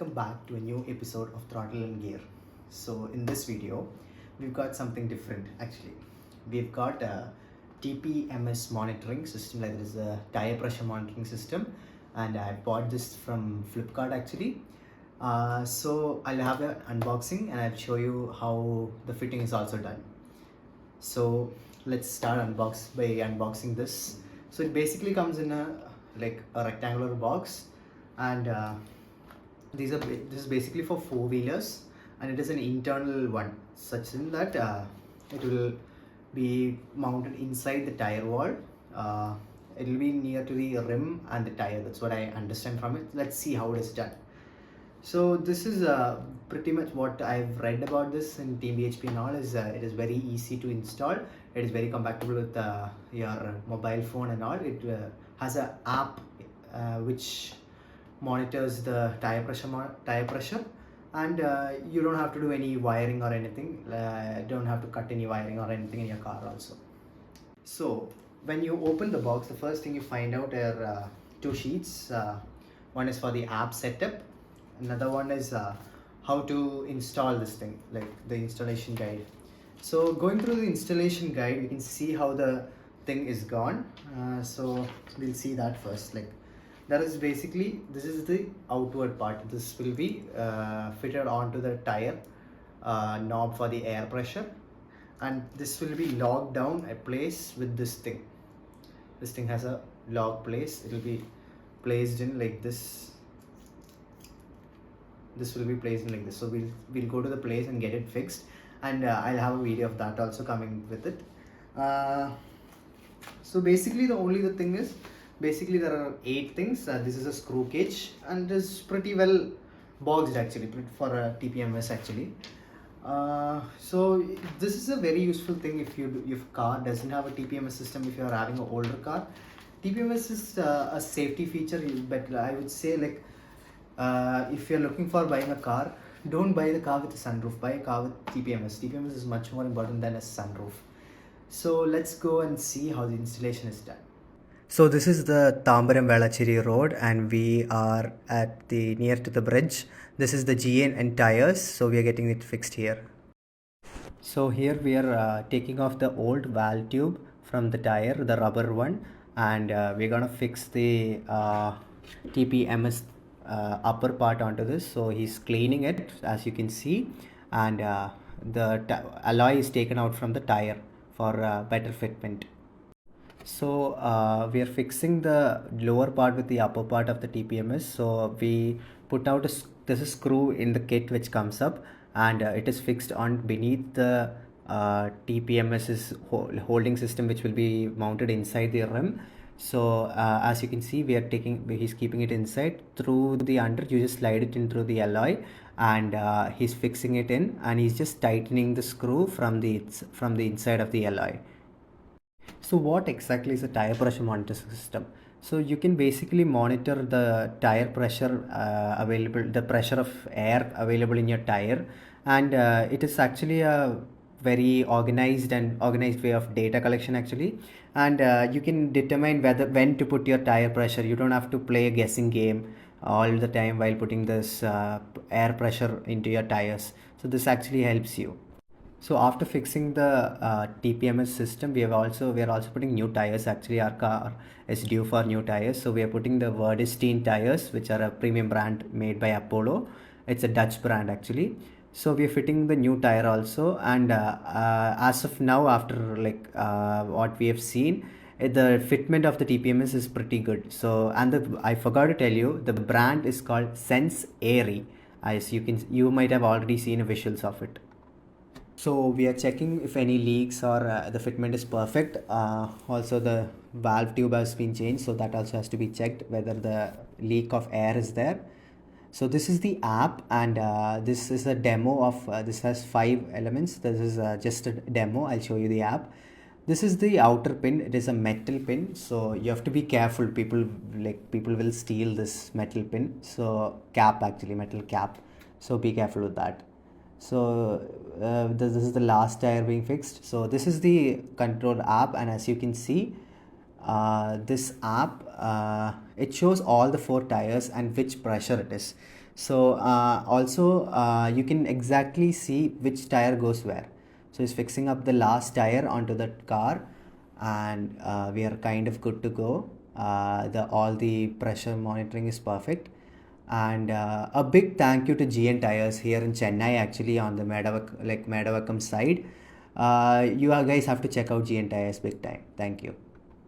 welcome back to a new episode of Throttle and Gear. So in this video, we've got something different actually. We've got a TPMS monitoring system, like there is a tire pressure monitoring system, and I bought this from Flipkart actually. So I'll have an unboxing and I'll show you how the fitting is also done. So let's start by unboxing this. So it basically comes in a rectangular box, and this is basically for four-wheelers, and it is an internal one, such in that it will be mounted inside the tire wall. It will be near to the rim and the tire. That's what I understand from it. Let's see how it is done. So this is pretty much what I've read about this in Team BHP and all. Is it is very easy to install. It is very compatible with your mobile phone and all. It has an app which monitors the tire pressure, and you don't have to do any wiring or anything. Don't have to cut any wiring or anything in your car also. So when you open the box, the first thing you find out are two sheets. One is for the app setup, another one is how to install this thing, like the installation guide. So going through the installation guide, you can see how the thing is gone. So we'll see that first. Like, that is basically, this is the outward part. This will be fitted onto the tire knob for the air pressure, and this will be locked down a place with this thing. This thing has a lock place. It will be placed in like this. This will be placed in like this. So we'll go to the place and get it fixed, and I'll have a video of that also coming with it. So basically the thing is, basically there are 8 things. This is a screw cage, and it is pretty well boxed actually for a TPMS actually. So this is a very useful thing if car doesn't have a TPMS system. If you are having an older car, TPMS is a safety feature, but I would say, like, if you're looking for buying a car, don't buy the car with a sunroof. Buy a car with TPMS. TPMS is much more important than a sunroof. So let's go and see how the installation is done. So this is the Tambaram Velacheri road, and we are at the near to the bridge. This is the GN and tires, so we are getting it fixed here. So here we are taking off the old valve tube from the tire, the rubber one, and we're gonna fix the TPMS upper part onto this. So he's cleaning it, as you can see, and the alloy is taken out from the tire for better fitment. So we are fixing the lower part with the upper part of the TPMS. So we put out this is screw in the kit which comes up, and it is fixed on beneath the TPMS's holding system, which will be mounted inside the rim. So as you can see, he's keeping it inside. Through the under, you just slide it in through the alloy, and he's fixing it in, and he's just tightening the screw from the inside of the alloy. So what exactly is a tire pressure monitor system? So you can basically monitor the tire pressure the pressure of air available in your tire, and it is actually a very organized way of data collection actually, and you can determine when to put your tire pressure. You don't have to play a guessing game all the time while putting this air pressure into your tires. So this actually helps you. So after fixing the TPMS system, we are also putting new tires. Actually, our car is due for new tires, so we are putting the Verdestein tires, which are a premium brand made by Apollo. It's a Dutch brand actually. So we are fitting the new tire also, and as of now, after what we have seen, the fitment of the TPMS is pretty good. So, and I forgot to tell you, the brand is called Sensairy. As you might have already seen visuals of it. So we are checking if any leaks or the fitment is perfect. Also the valve tube has been changed, so that also has to be checked whether the leak of air is there. So this is the app, and this is a demo of this has 5 elements. This is just a demo. I'll show you the app. This is the outer pin. It is a metal pin, so you have to be careful. People will steal this metal pin. So metal cap. So be careful with that. So this is the last tire being fixed. So this is the control app, and as you can see, this app it shows all the 4 tires and which pressure it is. So also you can exactly see which tire goes where. So he's fixing up the last tire onto the car, and we are kind of good to go. The all the pressure monitoring is perfect, and a big thank you to GN Tires here in Chennai, actually on the Medavakkam side. You guys have to check out GN Tires big time. Thank you.